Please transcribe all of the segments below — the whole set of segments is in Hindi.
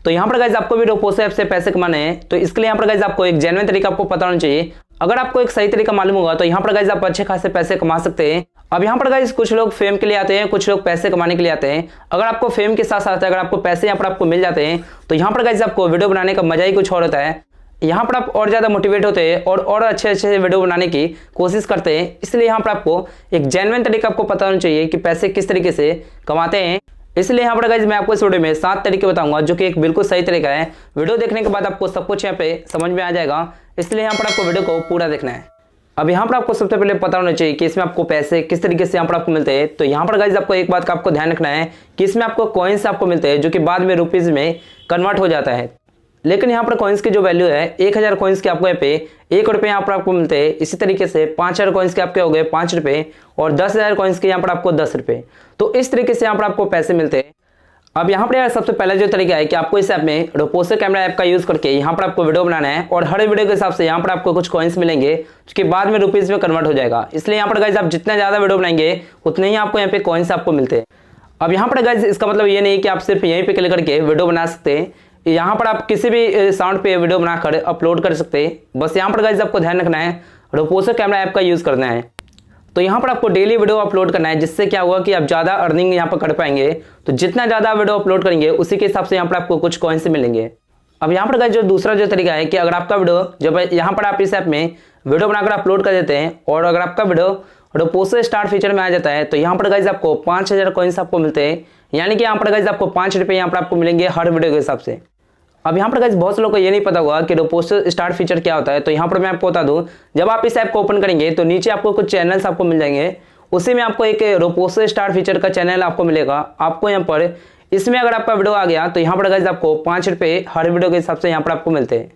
तो यहाँ पर गाइज आपको भी रोपोसो ऐप से पैसे कमाने हैं, तो इसके लिए यहाँ पर गाइज आपको एक जेन्युइन तरीका आपको पता होना चाहिए। अगर आपको एक सही तरीका मालूम होगा तो यहाँ पर गाइज आप अच्छे खासे पैसे कमा सकते हैं। अब यहाँ पर गाइज कुछ लोग फेम के लिए आते हैं, कुछ लोग पैसे कमाने के लिए आते हैं। अगर आपको फेम के साथ साथ अगर आपको पैसे यहाँ पर आपको मिल जाते हैं तो यहाँ पर गाइज आपको वीडियो बनाने का मजा ही कुछ और होता है। यहाँ पर आप और ज़्यादा मोटिवेट होते हैं और अच्छे अच्छे वीडियो बनाने की कोशिश करते हैं। इसलिए यहाँ पर आपको एक जेन्युइन तरीका आपको पता होना चाहिए कि पैसे किस तरीके से कमाते हैं। इसलिए यहाँ पर गाइज मैं आपको इस वीडियो में 7 तरीके बताऊंगा जो कि एक बिल्कुल सही तरीका है। वीडियो देखने के बाद आपको सब कुछ यहाँ पे समझ में आ जाएगा, इसलिए यहाँ पर आपको वीडियो को पूरा देखना है। अब यहाँ पर आपको सबसे पहले पता होना चाहिए कि इसमें आपको पैसे किस तरीके से यहाँ पर आपको मिलते हैं। तो यहाँ पर गाइज आपको एक बात का आपको ध्यान रखना है कि इसमें आपको कॉइन्स आपको मिलते हैं जो कि बाद में रुपीज़ में कन्वर्ट हो जाता है। लेकिन यहाँ पर कॉइन्स की जो वैल्यू है 1000 कॉइन्स के आपको यहाँ पे 1 रुपये यहाँ पर आपको मिलते हैं। इसी तरीके से 5000 कॉइन्स के आपके हो गए 5 रुपये और 10,000 कॉइन्स के यहाँ पर आपको 10 रुपये। तो इस तरीके से यहाँ पर आपको पैसे मिलते हैं। अब यहाँ पर यार सबसे पहला जो तरीका है कि आपको इस ऐप में रोपोसो कैमरा ऐप का यूज़ करके यहाँ पर आपको वीडियो बनाना है और हर वीडियो के हिसाब से यहाँ पर आपको कुछ कॉइन्स मिलेंगे जो बाद में रुपीज़ में कन्वर्ट हो जाएगा। इसलिए यहाँ पर गाइज आप जितना ज़्यादा वीडियो बनाएंगे उतने ही आपको यहाँ पे कॉइन्स आपको मिलते हैं। अब यहाँ पर गाइज इसका मतलब ये नहीं कि आप सिर्फ यहीं पे क्लिक करके वीडियो बना सकते हैं। यहाँ पर आप किसी भी साउंड पे वीडियो बनाकर अपलोड कर सकते हैं। बस यहाँ पर गाइज आपको ध्यान रखना है रोपोसो कैमरा ऐप का यूज़ करना है। तो यहाँ पर आपको डेली वीडियो अपलोड करना है, जिससे क्या होगा कि आप ज़्यादा अर्निंग यहाँ पर कर पाएंगे। तो जितना ज़्यादा वीडियो अपलोड करेंगे उसी के हिसाब से यहाँ पर आपको कुछ कॉइन्स मिलेंगे। अब यहाँ पर गाइज जो दूसरा जो तरीका है कि अगर आपका वीडियो जब यहाँ पर आप इस ऐप में वीडियो बनाकर अपलोड कर देते हैं और अगर आपका वीडियो रोपोसो स्टार्ट फीचर में आ जाता है तो यहाँ पर गाइज आपको 5000 कॉइन्स आपको मिलते हैं। यानी कि यहाँ पर गाइज आपको 5 रुपये यहाँ पर आपको मिलेंगे हर वीडियो के हिसाब से। अब यहाँ पर गाइज बहुत से लोगों को ये नहीं पता होगा कि रोपोसो स्टार्ट फीचर क्या होता है। तो यहाँ पर मैं आपको बता दूं, जब आप इस ऐप को ओपन करेंगे तो नीचे आपको कुछ चैनल्स आपको मिल जाएंगे। उसी में आपको एक रोपोसो स्टार्ट फीचर का चैनल आपको मिलेगा। आपको यहाँ पर इसमें अगर आपका वीडियो आ गया तो यहाँ पर गाइज आपको 5 रुपये हर वीडियो के हिसाब से यहाँ पर आपको मिलते हैं।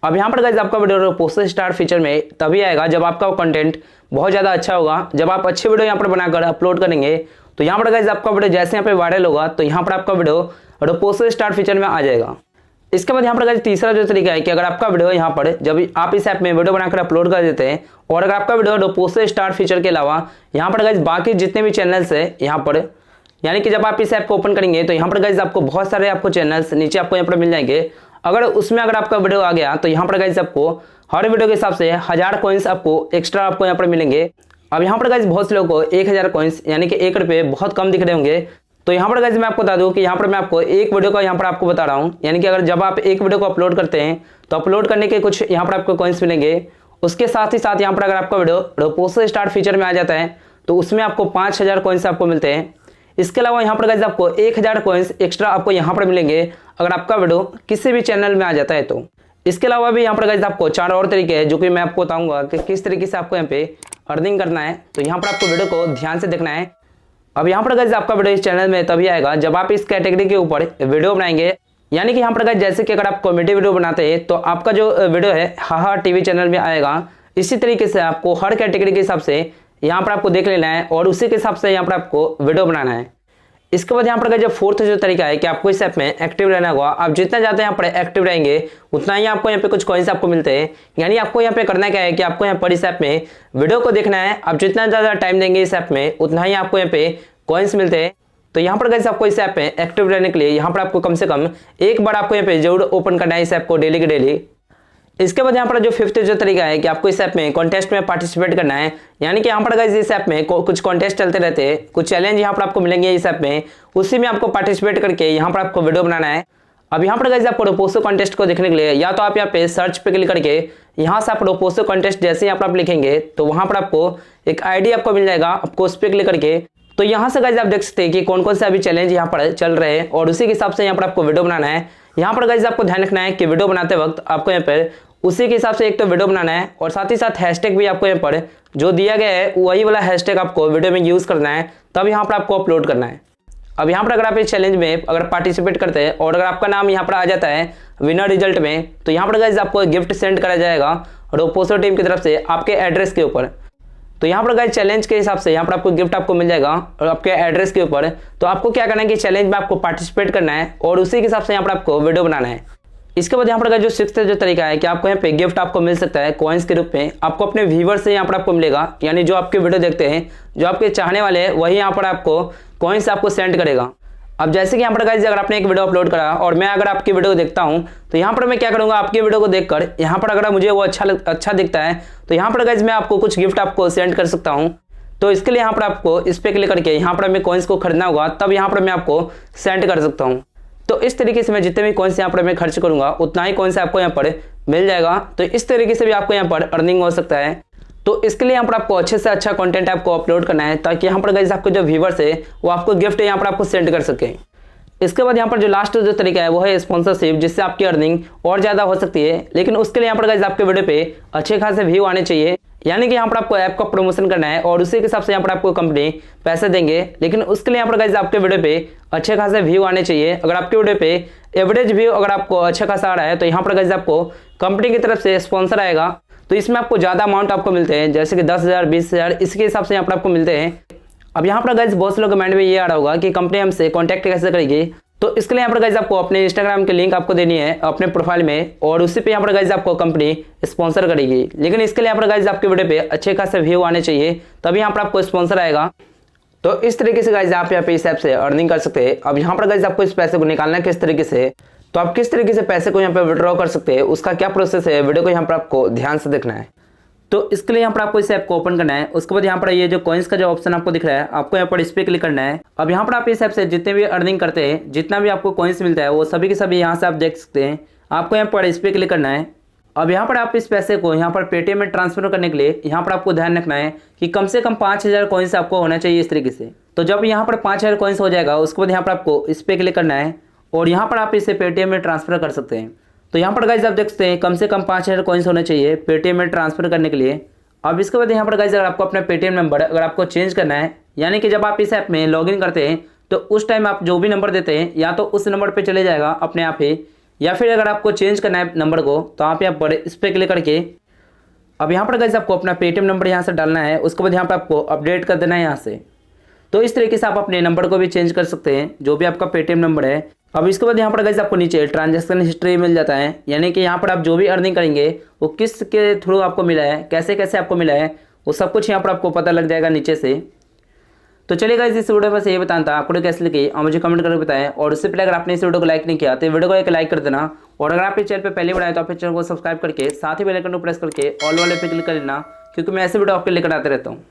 अब यहाँ पर गाइज आपका वीडियो रोपोसो स्टार्ट फीचर में तभी आएगा जब आपका कंटेंट बहुत ज़्यादा अच्छा होगा। जब आप अच्छे वीडियो यहाँ पर बनाकर अपलोड करेंगे तो यहाँ पर गाइज आपका वीडियो जैसे यहाँ पर वायरल होगा तो यहाँ पर आपका वीडियो रोपोसो स्टार्ट फीचर में आ जाएगा। इसके बाद यहाँ पर गाइज तीसरा जो तरीका है कि अगर आपका वीडियो यहाँ पर जब आप इस ऐप में वीडियो बनाकर अपलोड कर देते हैं और अगर आपका वीडियो रोपोसो स्टार्ट फीचर के अलावा यहाँ पर गाइज बाकी जितने भी चैनल्स है यहाँ पर, यानी कि जब आप इस ऐप को ओपन करेंगे तो यहाँ पर गाइज आपको बहुत सारे आपको चैनल्स नीचे आपको यहाँ पर मिल जाएंगे। अगर उसमें अगर आपका वीडियो आ गया तो यहाँ पर गाइज आपको हर वीडियो के हिसाब से 1000 कॉइन्स आपको एक्स्ट्रा आपको यहाँ पर मिलेंगे। अब यहाँ पर गाइज बहुत से लोगों को 1000 कॉइन्स यानी कि 1 रुपये बहुत कम दिख रहे होंगे। तो यहाँ पर गाइज मैं आपको बता दूं कि यहाँ पर मैं आपको एक वीडियो का यहाँ पर आपको बता रहा हूँ। यानी कि अगर जब आप एक वीडियो को अपलोड करते हैं तो अपलोड करने के कुछ यहाँ पर आपको कॉइन्स मिलेंगे। उसके साथ ही साथ यहाँ पर अगर आपका वीडियो रोपोसो स्टार्ट फीचर में आ जाता है तो उसमें आपको 5000 कॉइन्स आपको मिलते हैं। इसके अलावा यहाँ पर गाइज आपको 1000 कॉइन्स एक्स्ट्रा आपको यहाँ पर मिलेंगे अगर आपका वीडियो किसी भी चैनल में आ जाता है तो। इसके अलावा भी यहाँ पर गाइज आपको 4 और तरीके हैं जो कि मैं आपको बताऊंगा कि किस तरीके से आपको यहाँ पे अर्निंग करना है। तो यहाँ पर आपको वीडियो को ध्यान से देखना है। अब यहाँ पर गाइज आपका वीडियो इस चैनल में तभी आएगा जब आप इस कैटेगरी के ऊपर वीडियो बनाएंगे। यानी कि यहाँ पर गाइज जैसे कि अगर आप कॉमेडी वीडियो बनाते हैं तो आपका जो वीडियो है हाहा टीवी चैनल में आएगा। इसी तरीके से आपको हर कैटेगरी के हिसाब से यहाँ पर आपको देख लेना है और उसी के हिसाब से यहाँ पर आपको वीडियो बनाना है। इसके बाद यहाँ पर जो फोर्थ जो तरीका है कि आपको इस ऐप में एक्टिव रहना होगा। आप जितना ज़्यादा यहाँ पर एक्टिव रहेंगे उतना ही आपको यहाँ पे कुछ कॉइन्स आपको मिलते हैं। यानी आपको यहाँ पे करना क्या है कि आपको यहाँ पर इस ऐप में वीडियो को देखना है। आप जितना ज़्यादा टाइम देंगे इस ऐप में उतना ही आपको यहाँ पे कॉइन्स मिलते हैं। तो यहाँ पर गाइस आपको इस ऐप में एक्टिव रहने के लिए यहाँ पर आपको कम से कम एक बार आपको यहाँ पे जरूर ओपन करना है इस ऐप को डेली के डेली। इसके बाद यहाँ पर जो फिफ्थ जो तरीका है कि आपको इस ऐप में कॉन्टेस्ट में पार्टिसिपेट करना है। यानी कि यहाँ पर गाइस इस ऐप में कुछ कॉन्टेस्ट चलते रहते हैं, कुछ चैलेंज यहाँ पर आपको मिलेंगे इस ऐप में, उसी में आपको पार्टिसिपेट करके यहाँ पर आपको वीडियो बनाना है। अब यहाँ पर गाइस आपको रोपोसो कॉन्टेस्ट को देखने के लिए या तो आप यहाँ पे सर्च पे क्लिक करके यहाँ से आप रोपोसो कॉन्टेस्ट जैसे यहाँ पर आप लिखेंगे तो वहाँ पर आपको एक आईडी आपको मिल जाएगा। आपको उस पर क्लिक करके तो यहाँ से गाइस आप देख सकते हैं कि कौन कौन से अभी चैलेंज यहाँ पर चल रहे हैं और उसी के हिसाब से यहाँ पर आपको वीडियो बनाना है। यहाँ पर गाइस आपको ध्यान रखना है कि वीडियो बनाते वक्त आपको यहाँ पर उसी के हिसाब से एक तो वीडियो बनाना है और साथ ही साथ हैशटैग भी आपको यहाँ पर जो दिया गया है वही वाला हैशटैग आपको वीडियो में यूज़ करना है, तब यहाँ पर आपको अपलोड करना है। अब यहाँ पर अगर आप इस चैलेंज में अगर पार्टिसिपेट करते हैं और अगर आपका नाम यहाँ पर आ जाता है विनर रिजल्ट में तो यहाँ पर गाइस आपको गिफ्ट सेंड करा जाएगा रोपोसो टीम की तरफ से आपके एड्रेस के ऊपर। तो यहाँ पर गाइस चैलेंज के हिसाब से यहाँ पर आपको गिफ्ट आपको मिल जाएगा और आपके एड्रेस के ऊपर। तो आपको क्या करना है कि चैलेंज में आपको पार्टिसिपेट करना है और उसी के हिसाब से यहाँ पर आपको वीडियो बनाना है। इसके बाद यहाँ पर जो सिक्स्थ जो तरीका है कि आपको यहाँ पे गिफ्ट आपको मिल सकता है कॉइन्स के रूप में। आपको अपने व्यूवर से यहाँ पर आपको मिलेगा, यानी जो आपके वीडियो देखते हैं, जो आपके चाहने वाले हैं, वही यहाँ पर आपको कॉइन्स आपको सेंड करेगा। अब जैसे कि यहाँ पर गाइस अगर आपने एक वीडियो अपलोड करा और मैं अगर आपकी वीडियो को देखता हूँ तो यहाँ पर मैं क्या करूँगा, आपकी वीडियो को देखकर यहाँ पर अगर मुझे वो अच्छा दिखता है तो यहाँ पर गाइस मैं आपको कुछ गिफ्ट आपको सेंड कर सकता हूँ। तो इसके लिए यहाँ पर आपको इस पे क्लिक करके यहाँ पर हमें कॉइन्स को खरीदना होगा, तब यहाँ पर मैं आपको सेंड कर सकता हूँ। तो इस तरीके से मैं जितने भी कॉइन्स यहाँ पर मैं खर्च करूँगा उतना ही कॉइन्स आपको यहाँ पर मिल जाएगा। तो इस तरीके से भी आपको यहाँ पर अर्निंग हो सकता है। तो इसके लिए यहाँ पर आपको अच्छे से अच्छा कंटेंट आपको अपलोड करना है ताकि यहाँ पर गाइस आपके जो व्यूवर्स है वो आपको गिफ्ट यहाँ पर आपको सेंड कर सके। इसके बाद यहाँ पर जो लास्ट जो तरीका है वो है स्पॉन्सरशिप, जिससे आपकी अर्निंग और ज़्यादा हो सकती है। लेकिन उसके लिए यहाँ पर गाइस आपके वीडियो पे अच्छे खासे व्यू आने चाहिए, यानी कि यहाँ पर आपको ऐप का प्रमोशन करना है और उसी के हिसाब से यहाँ पर आपको कंपनी पैसे देंगे। लेकिन उसके लिए यहाँ पर गाइस आपके वीडियो पे अच्छे खासे व्यू आने चाहिए। अगर आपके वीडियो पे एवरेज व्यू अगर आपको अच्छा खासा आ रहा है तो यहाँ पर गाइस आपको कंपनी की तरफ से स्पॉन्सर आएगा। तो इसमें आपको ज़्यादा अमाउंट आपको मिलते हैं, जैसे कि 10,000 20,000 इसके हिसाब से यहाँ पर आपको मिलते हैं। अब यहाँ पर गाइस बहुत से लोग कमेंट में ये आ रहा होगा कि कंपनी हमसे कॉन्टैक्ट कैसे करेगी। तो इसके लिए यहाँ पर गाइस आपको अपने इंस्टाग्राम की लिंक आपको देनी है अपने प्रोफाइल में और उसी पे यहाँ पर गाइस आपको कंपनी स्पॉन्सर करेगी। लेकिन इसके लिए यहाँ पर गाइस आपके वीडियो पे अच्छे खासे व्यू आने चाहिए, तभी यहाँ पर आपको स्पॉन्सर आएगा। तो इस तरीके से गाइस आप यहाँ पे इस ऐप से अर्निंग कर सकते हैं। अब यहाँ पर गाइस आपको इस पैसे को निकालना है किस तरीके से, तो आप किस तरीके से पैसे को यहाँ पे विड्रॉ कर सकते हैं, उसका क्या प्रोसेस है, वीडियो को यहाँ पर आपको ध्यान से देखना है। तो इसके लिए यहाँ पर आपको इस ऐप को ओपन करना है। उसके बाद यहाँ पर ये जो कॉइन्स का जो ऑप्शन आपको दिख रहा है, आपको यहाँ पर इस पे क्लिक करना है। अब यहाँ पर आप इस ऐप से जितने भी अर्निंग करते हैं, जितना भी आपको कॉइन्स मिलता है वो सभी के सभी यहाँ से आप देख सकते हैं। आपको यहाँ पर इस पे क्लिक करना है। अब यहाँ पर आप इस पैसे को यहाँ पर पेटीएम में ट्रांसफर करने के लिए यहाँ पर आपको ध्यान रखना है कि कम से कम 5,000 कॉइन्स आपको होना चाहिए इस तरीके से। तो जब यहाँ पर 5,000 कॉइन्स हो जाएगा उसके बाद यहाँ पर आपको इस पे क्लिक करना है और यहाँ पर आप इसे पेटीएम में ट्रांसफर कर सकते हैं। तो यहाँ पर गाइस आप देख सकते हैं कम से कम 5,000 कॉइन्स होने चाहिए पेटीएम में ट्रांसफर करने के लिए। अब इसके बाद यहाँ पर गाइस अगर आपको अपना पेटीएम नंबर अगर आपको चेंज करना है, यानी कि जब आप इस ऐप में लॉगिन करते हैं तो उस टाइम आप जो भी नंबर देते हैं या तो उस नंबर पे चले जाएगा अपने आप ही, या फिर अगर आपको चेंज करना है नंबर को तो आप यहाँ पर इस पर क्लिक करके अब यहाँ पर गाइस आपको अपना पेटीएम नंबर यहाँ से डालना है। उसके बाद यहाँ पर आपको अपडेट कर देना है यहाँ से। तो इस तरीके से आप अपने नंबर को भी चेंज कर सकते हैं जो भी आपका पेटीएम नंबर है। अब इसके बाद यहाँ पर गाइस आपको नीचे ट्रांजैक्शन हिस्ट्री मिल जाता है, यानी कि यहाँ पर आप जो भी अर्निंग करेंगे वो किस के थ्रू आपको मिला है, कैसे कैसे आपको मिला है, वो सब कुछ यहाँ पर आपको पता लग जाएगा नीचे से। तो चलिए गाइस इस वीडियो में बस ये बताना था, आपको कैसे लगी और मुझे कमेंट करके बताएं। और उससे पहले अगर आपने इस वीडियो को लाइक नहीं किया तो वीडियो को एक लाइक कर देना। और अगर आप इस चैनल पर पहले बनाए तो आप इस चैनल को सब्सक्राइब करके साथ ही बेल आइकन को प्रेस करके ऑल वाले पे क्लिक कर लेना, क्योंकि मैं ऐसे वीडियो आपके लेकर आते रहता हूँ।